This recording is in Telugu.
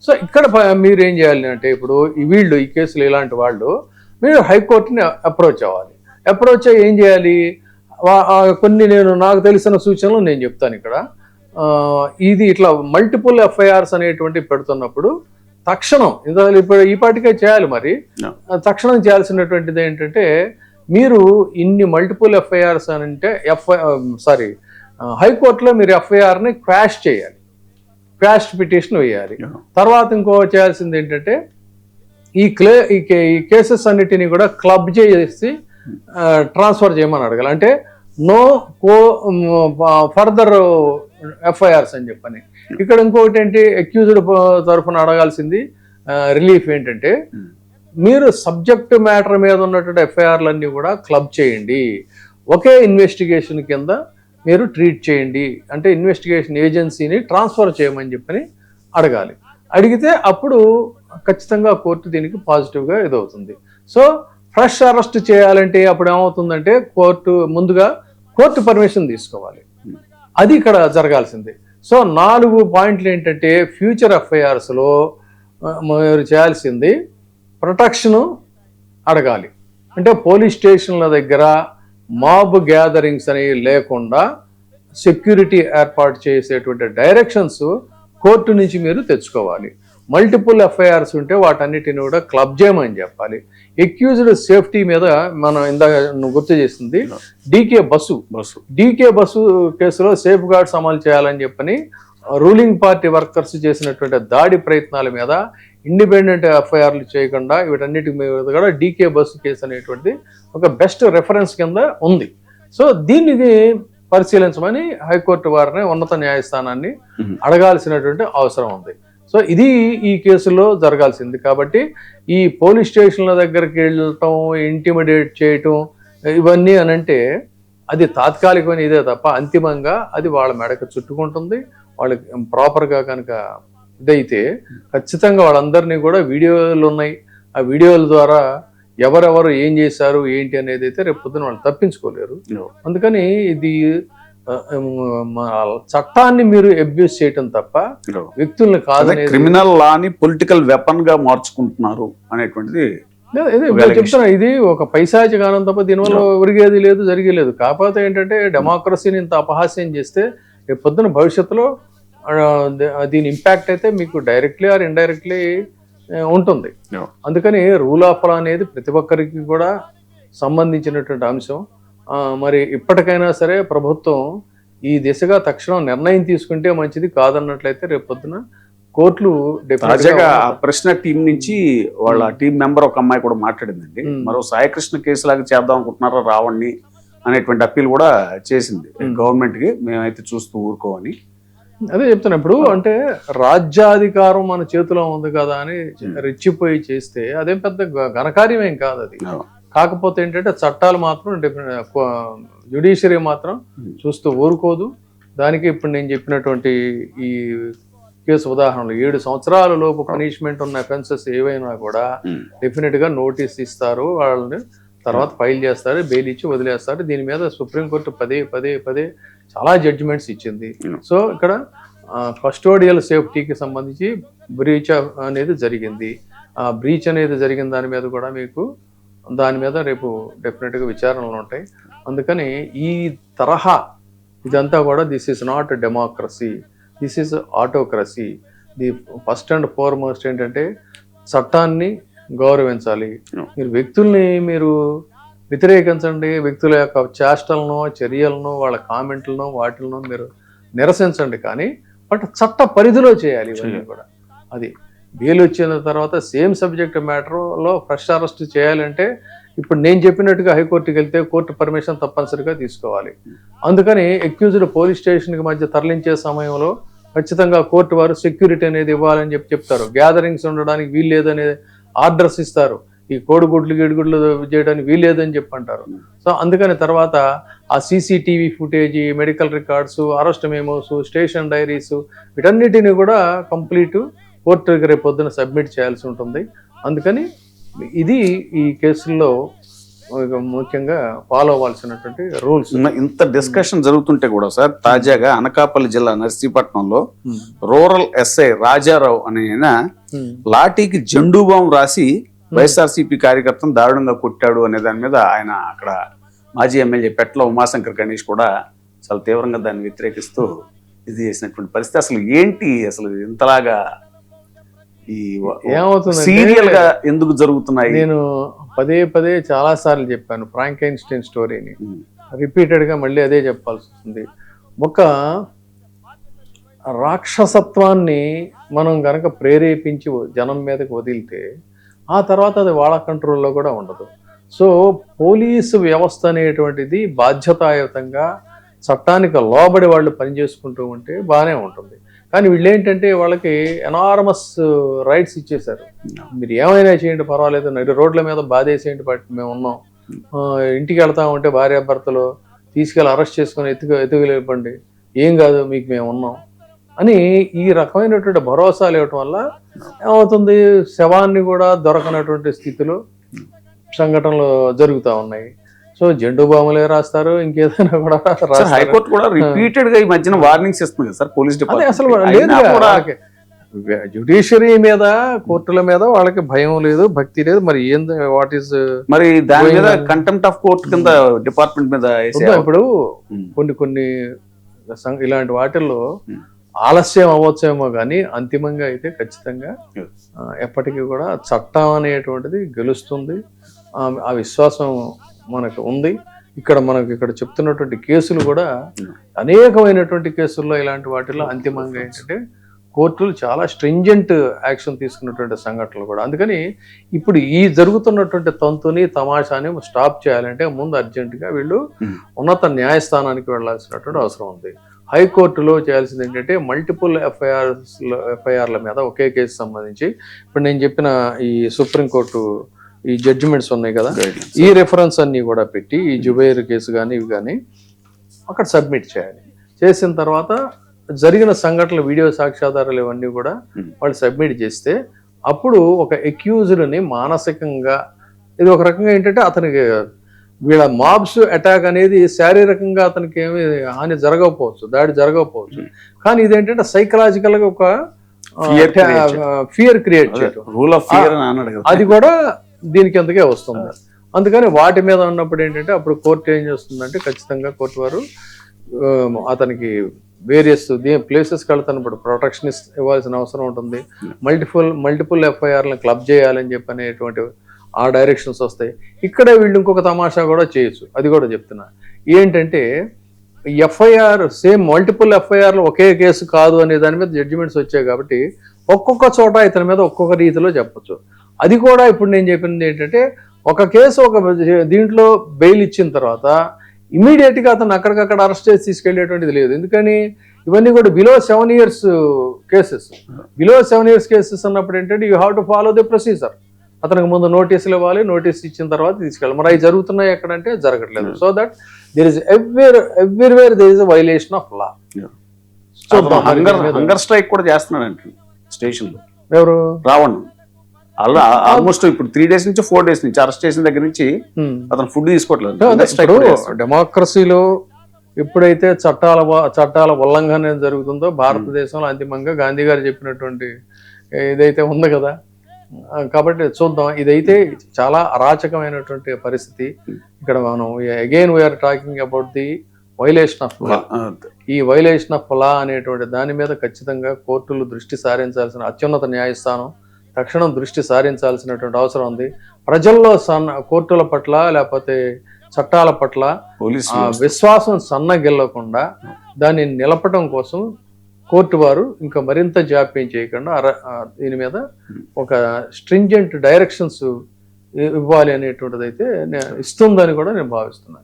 సో ఇక్కడ మీరు ఏం చేయాలి అంటే ఇప్పుడు ఈ కేసులు ఇలాంటి వాళ్ళు మీరు హైకోర్టుని అప్రోచ్ అవ్వాలి. అప్రోచ్ అయ్యి ఏం చేయాలి, కొన్ని నాకు తెలిసిన సూచనలు నేను చెప్తాను ఇక్కడ. ఇది ఇట్లా మల్టిపుల్ ఎఫ్ఐఆర్స్ అనేటువంటి పెడుతున్నప్పుడు తక్షణం ఇప్పుడు ఈ పాటికే చేయాలి. మరి తక్షణం చేయాల్సినటువంటిది ఏంటంటే, మీరు ఇన్ని మల్టిపుల్ ఎఫ్ఐఆర్స్ అని అంటే హైకోర్టులో మీరు ఎఫ్ఐఆర్ని క్వాష్ చేయాలి, క్వాష్ పిటిషన్ వేయాలి. తర్వాత ఇంకో చేయాల్సింది ఏంటంటే, ఈ కేసెస్ అన్నిటినీ కూడా క్లబ్ చేసి ట్రాన్స్ఫర్ చేయమని అడగాలి. అంటే నో ఫర్దర్ ఎఫ్ఐఆర్స్ అని చెప్పని. ఇక్కడ ఇంకొకటి ఏంటి, అక్యూజ్డ్ తరఫున అడగాల్సింది రిలీఫ్ ఏంటంటే, మీరు సబ్జెక్ట్ మ్యాటర్ మీద ఉన్నటువంటి ఎఫ్ఐఆర్లన్నీ కూడా క్లబ్ చేయండి, ఒకే ఇన్వెస్టిగేషన్ కింద మీరు ట్రీట్ చేయండి, అంటే ఇన్వెస్టిగేషన్ ఏజెన్సీని ట్రాన్స్ఫర్ చేయమని చెప్పని అడగాలి. అడిగితే అప్పుడు ఖచ్చితంగా కోర్టు దీనికి పాజిటివ్గా ఇదవుతుంది. సో ఫ్రెష్ అరెస్ట్ చేయాలంటే అప్పుడు ఏమవుతుందంటే, ముందుగా కోర్టు పర్మిషన్ తీసుకోవాలి. అది ఇక్కడ జరగాల్సింది. సో 4 పాయింట్లు ఏంటంటే, ఫ్యూచర్ ఎఫ్ఐఆర్స్లో మీరు చేయాల్సింది ప్రొటెక్షను అడగాలి. అంటే పోలీస్ స్టేషన్ల దగ్గర మాబ్ గ్యాదరింగ్స్ అనేవి లేకుండా సెక్యూరిటీ ఏర్పాటు చేసేటువంటి డైరెక్షన్స్ కోర్టు నుంచి మీరు తెచ్చుకోవాలి. మల్టిపుల్ ఎఫ్ఐఆర్స్ ఉంటే వాటన్నిటిని కూడా క్లబ్ చేయమని చెప్పాలి. ఎక్యూజ్డ్ సేఫ్టీ మీద మనం ఇందాక గుర్తు చేసింది డీకే బస్సు కేసులో సేఫ్ గార్డ్స్ అమలు చేయాలని చెప్పని రూలింగ్ పార్టీ వర్కర్స్ చేసినటువంటి దాడి ప్రయత్నాల మీద ఇండిపెండెంట్ ఎఫ్ఐఆర్లు చేయకుండా వీటన్నిటి మీద కూడా డీకే బస్సు కేసు అనేటువంటిది ఒక బెస్ట్ రెఫరెన్స్ కింద ఉంది. సో దీనికి పరిశీలించమని హైకోర్టు వారిని, ఉన్నత న్యాయస్థానాన్ని అడగాల్సినటువంటి అవసరం ఉంది. సో ఇది ఈ కేసులో జరగాల్సింది. కాబట్టి ఈ పోలీస్ స్టేషన్ల దగ్గరికి వెళ్ళటం, ఇంటిమిడేట్ చేయటం ఇవన్నీ అనంటే అది తాత్కాలికమైన ఇదే తప్ప అంతిమంగా అది వాళ్ళ మెడకు చుట్టుకుంటుంది. వాళ్ళకి ప్రాపర్గా కనుక ఇదైతే ఖచ్చితంగా వాళ్ళందరినీ కూడా వీడియోలు ఉన్నాయి, ఆ వీడియోల ద్వారా ఎవరెవరు ఏం చేశారు ఏంటి అనేది అయితే రేపు పొద్దున వాళ్ళు తప్పించుకోలేరు. అందుకని ఇది చట్టాన్ని మీరు అబ్యూస్ చేయటం తప్ప వ్యక్తుల్ని కాదు. క్రిమినల్ లాని పొలిటికల్ వెపన్ గా మార్చుకుంటున్నారు అనేటువంటిది చెప్తున్నా. ఇది ఒక పైశాచికానం తప్ప దీనివల్ల ఒరిగేది లేదు, జరిగేలేదు. కాకపోతే ఏంటంటే డెమోక్రసీని ఇంత అపహాస్యం చేస్తే రేపు పొద్దున భవిష్యత్తులో దీని ఇంపాక్ట్ అయితే మీకు డైరెక్ట్లీ ఆర్ ఇండైరెక్ట్లీ ఉంటుంది. అందుకని రూల్ ఆఫ్ లా అనేది ప్రతి ఒక్కరికి కూడా సంబంధించినటువంటి అంశం. మరి ఇప్పటికైనా సరే ప్రభుత్వం ఈ దిశగా తక్షణం నిర్ణయం తీసుకుంటే మంచిది. కాదన్నట్లయితే రేపు పొద్దున కోర్టులు తాజాగా ప్రశ్న టీం నుంచి వాళ్ళ టీం మెంబర్ ఒక అమ్మాయి కూడా మాట్లాడిందండి. మరో సాయికృష్ణ కేసులాగా చేద్దాం అనుకుంటున్నారా రావండి అనేటువంటి అప్పీల్ కూడా చేసింది గవర్నమెంట్ కి. మేమైతే చూస్తూ ఊరుకోవని అదే చెప్తున్నా. ఇప్పుడు అంటే రాజ్యాధికారం మన చేతిలో ఉంది కదా అని రెచ్చిపోయి చేస్తే అదేం పెద్ద ఘనకార్యమేం కాదు అది. కాకపోతే ఏంటంటే చట్టాలు మాత్రం జ్యుడిషియరీ మాత్రం చూస్తూ ఊరుకోదు. దానికి ఇప్పుడు నేను చెప్పినటువంటి ఈ కేసు ఉదాహరణలు 7 సంవత్సరాల లోపు పనిష్మెంట్ ఉన్న అఫెన్సెస్ ఏవైనా కూడా డెఫినెట్ గా నోటీస్ ఇస్తారు, వాళ్ళని తర్వాత ఫైల్ చేస్తారు, బెయిల్ ఇచ్చి వదిలేస్తారు. దీని మీద సుప్రీంకోర్టు పదే చాలా జడ్జిమెంట్స్ ఇచ్చింది. సో ఇక్కడ కస్టోడియల్ సేఫ్టీకి సంబంధించి బ్రీచ్ అనేది జరిగింది. ఆ బ్రీచ్ అనేది జరిగిన దాని మీద కూడా మీకు దాని మీద రేపు డెఫినెట్గా విచారణలు ఉంటాయి. అందుకని ఈ తరహా ఇదంతా కూడా this is not democracy, this is autocracy. The first and foremost ఏంటంటే చట్టాన్ని గౌరవించాలి. మీరు వ్యక్తుల్ని మీరు వ్యతిరేకించండి, వ్యక్తుల యొక్క చేష్టలను, చర్యలను, వాళ్ళ కామెంట్లను, వాటిలను మీరు నిరసించండి, కానీ బట్ చట్ట పరిధిలో చేయాలి ఇవన్నీ కూడా. అది బెయిల్ వచ్చిన తర్వాత సేమ్ సబ్జెక్ట్ మ్యాటర్లో ఫ్రెష్ అరెస్ట్ చేయాలంటే ఇప్పుడు నేను చెప్పినట్టుగా హైకోర్టుకి వెళ్తే కోర్టు పర్మిషన్ తప్పనిసరిగా తీసుకోవాలి. అందుకని అక్యూజ్డ్ పోలీస్ స్టేషన్కి మధ్య తరలించే సమయంలో ఖచ్చితంగా కోర్టు వారు సెక్యూరిటీ అనేది ఇవ్వాలని చెప్తారు. గ్యాదరింగ్స్ ఉండడానికి వీల్లేదనే ఆర్డర్స్ ఇస్తారు. ఈ కోడిగుడ్లు గిడిగుడ్లు చేయడానికి వీల్లేదని చెప్పంటారు. సో అందుకని తర్వాత ఆ CCTV footage, medical records, arrest memos, station diaries వీటన్నిటిని కూడా కంప్లీట్ కోర్టుకి రేపు పొద్దున సబ్మిట్ చేయాల్సి ఉంటుంది. అందుకని ఇది ఈ కేసుల్లో ముఖ్యంగా ఫాలో అవ్వాల్సినటువంటి రూల్స్. ఇంత డిస్కషన్ జరుగుతుంటే కూడా సార్, తాజాగా అనకాపల్లి జిల్లా నర్సీపట్నంలో రూరల్ ఎస్ఐ రాజారావు అనే ఆయన లాఠీకి జెండూ బాంబు రాసి వైఎస్ఆర్సీపీ కార్యకర్తను దారుణంగా కొట్టాడు అనే దాని మీద ఆయన అక్కడ మాజీ ఎమ్మెల్యే పెట్ల ఉమాశంకర్ గణేష్ కూడా చాలా తీవ్రంగా దాన్ని వ్యతిరేకిస్తూ ఇది చేసినటువంటి పరిస్థితి. అసలు ఏంటి అసలు ఇంతలాగా ఈ ఏమవుతుంది సీరియల్ గా ఎందుకు జరుగుతున్నాయి? నేను పదే పదే చాలా సార్లు చెప్పాను ఫ్రాంకెన్‌స్టైన్ స్టోరీని, రిపీటెడ్ గా మళ్ళీ అదే చెప్పాల్సి వస్తుంది. ఒక రాక్షసత్వాన్ని మనం గనక ప్రేరేపించి జనం మీదకి వదిలితే ఆ తర్వాత అది వాళ్ళ కంట్రోల్లో కూడా ఉండదు. సో పోలీసు వ్యవస్థ అనేటువంటిది బాధ్యతాయుతంగా చట్టానికి లోబడి వాళ్ళు పనిచేసుకుంటూ ఉంటే బాగానే ఉంటుంది. కానీ వీళ్ళు ఏంటంటే వాళ్ళకి ఎనార్మస్ రైట్స్ ఇచ్చేశారు. మీరు ఏమైనా చేయండి పర్వాలేదు, నడి రోడ్ల మీద బాధేసేయండి, బట్ మేము ఉన్నాం, ఇంటికి వెళ్తామంటే భార్యాభర్తలు తీసుకెళ్ళి అరెస్ట్ చేసుకొని ఎత్తుకెళ్ళివ్వండి, ఏం కాదు మీకు మేము ఉన్నాం అని ఈ రకమైనటువంటి భరోసాలు ఇవ్వటం వల్ల ఏమవుతుంది, శవాన్ని కూడా దొరకనటువంటి స్థితిలో సంఘటనలు జరుగుతూ ఉన్నాయి. సో జెండు బాంబులే రాస్తారు, ఇంకేదైనా కూడా రాస్తారు. హైకోర్టు కూడా రిపీటెడ్ గా ఈ మధ్యన వార్నింగ్స్ ఇస్తుంది కదా సార్ పోలీస్ డిపార్ట్మెంట్. అసలు లేదు, జ్యుడిషియరీ మీద కోర్టుల మీద వాళ్ళకి భయం లేదు, భక్తి లేదు. మరి ఏంది వాట్ ఈస్ మరి దాని మీద కంటెంప్ట్ ఆఫ్ కోర్ట్ కింద డిపార్ట్మెంట్ మీద ఇప్పుడు కొన్ని ఇలాంటి వాటిల్లో ఆలస్యం అవ్వచ్చేమో కానీ అంతిమంగా అయితే ఖచ్చితంగా ఎప్పటికీ కూడా చట్టం అనేటువంటిది గెలుస్తుంది. ఆ విశ్వాసం మనకు ఉంది. మనకి చెప్తున్నటువంటి కేసులు కూడా అనేకమైనటువంటి కేసుల్లో ఇలాంటి వాటిల్లో అంతిమంగా ఏంటంటే కోర్టులు చాలా స్ట్రింజెంట్ యాక్షన్ తీసుకున్నటువంటి సంఘటనలు కూడా. అందుకని ఇప్పుడు ఈ జరుగుతున్నటువంటి తంతుని తమాషాని స్టాప్ చేయాలంటే ముందు అర్జెంటుగా వీళ్ళు ఉన్నత న్యాయస్థానానికి వెళ్లాల్సినటువంటి అవసరం ఉంది. హైకోర్టులో చేయాల్సింది ఏంటంటే మల్టిపుల్ ఎఫ్ఐఆర్ల మీద ఒకే కేసు సంబంధించి ఇప్పుడు నేను చెప్పిన ఈ సుప్రీంకోర్టు ఈ జడ్జిమెంట్స్ ఉన్నాయి కదా, ఈ రెఫరెన్స్ అన్ని కూడా పెట్టి ఈ జుబైర్ కేసు కానీ ఇవి కానీ అక్కడ సబ్మిట్ చేయాలి. చేసిన తర్వాత జరిగిన సంఘటనలు వీడియో సాక్ష్యాధారాలు ఇవన్నీ కూడా వాళ్ళు సబ్మిట్ చేస్తే అప్పుడు ఒక అక్యూజ్డ్ని మానసికంగా, ఇది ఒక రకంగా ఏంటంటే అతనికి వీళ్ళ మాబ్స్ అటాక్ అనేది శారీరకంగా అతనికి ఏమి హాని జరగకపోవచ్చు, దాడి జరగకపోవచ్చు, కానీ ఇదేంటంటే సైకలాజికల్ గా ఒక ఫియర్ క్రియేట్ చేయడం, రూల్ ఆఫ్ ఫియర్ అని అన్నాడు కదా, అది కూడా దీనికి ఎంతకే వస్తుంది. అందుకని వాటి మీద ఉన్నప్పుడు ఏంటంటే అప్పుడు కోర్టు ఏం చేస్తుందంటే ఖచ్చితంగా కోర్టు వారు అతనికి వేరియస్ ప్లేసెస్కి వెళ్తున్నప్పుడు ప్రొటెక్షన్ ఇవ్వాల్సిన అవసరం ఉంటుంది. మల్టిపుల్ ఎఫ్ఐఆర్లను క్లబ్ చేయాలని చెప్పి అనేటువంటి ఆ డైరెక్షన్స్ వస్తాయి. ఇక్కడే వీళ్ళు ఇంకొక తమాషా కూడా చేయొచ్చు, అది కూడా చెప్తున్నా. ఏంటంటే ఎఫ్ఐఆర్ సేమ్ మల్టిపుల్ ఎఫ్ఐఆర్లు ఒకే కేసు కాదు అనే దాని మీద జడ్జిమెంట్స్ వచ్చాయి కాబట్టి ఒక్కొక్క చోట ఇతని మీద ఒక్కొక్క రీతిలో చెప్పచ్చు. అది కూడా ఇప్పుడు నేను చెప్పింది ఏంటంటే ఒక కేసు ఒక దీంట్లో బెయిల్ ఇచ్చిన తర్వాత ఇమీడియట్గా అతను అక్కడికక్కడ అరెస్ట్ చేసి తీసుకెళ్లేటువంటిది లేదు. ఎందుకని ఇవన్నీ కూడా below 7 years cases. Below 7 years cases అన్నప్పుడు ఏంటంటే you have to follow the procedure. అతనికి ముందు నోటీసులు ఇవ్వాలి, నోటీస్ ఇచ్చిన తర్వాత తీసుకెళ్ళాలి. మరి అవి జరుగుతున్నాయి ఎక్కడంటే జరగట్లేదు. So that there is everywhere there is a violation of law. So hunger strike కూడా చేస్తున్నాడు స్టేషన్ లో ఎవరు, రావణ్. అలా ఆల్మోస్ట్ ఇప్పుడు 3 days నుంచి 4 days నుంచి అరెస్ట్ చేసిన దగ్గర నుంచి అతను ఫుడ్ తీసుకోవట్లేదు. డెమోక్రసీలో ఎప్పుడైతే చట్టాల ఉల్లంఘన జరుగుతుందో భారతదేశంలో అంతిమంగా గాంధీ గారు చెప్పినటువంటి ఇదైతే ఉంది కదా. కాబట్టి చూద్దాం. ఇదైతే చాలా అరాచకమైనటువంటి పరిస్థితి. ఇక్కడ మనం again we are talking about the violation of law. ఈ వైలేషన్ ఆఫ్ లా అనేటువంటి దాని మీద ఖచ్చితంగా కోర్టులు దృష్టి సారించాల్సిన, అత్యున్నత న్యాయస్థానం తక్షణం దృష్టి సారించాల్సినటువంటి అవసరం ఉంది. ప్రజల్లో కోర్టుల పట్ల లేకపోతే చట్టాల పట్ల విశ్వాసం సన్నగిల్లకుండా దాన్ని నిలపడం కోసం కోర్టు వారు ఇంకా మరింత జాప్యం చేయకుండా దీని మీద ఒక స్ట్రింజెంట్ డైరెక్షన్స్ ఇవ్వాలి అనేటువంటిది అయితే ఇస్తుందని కూడా నేను భావిస్తున్నాను.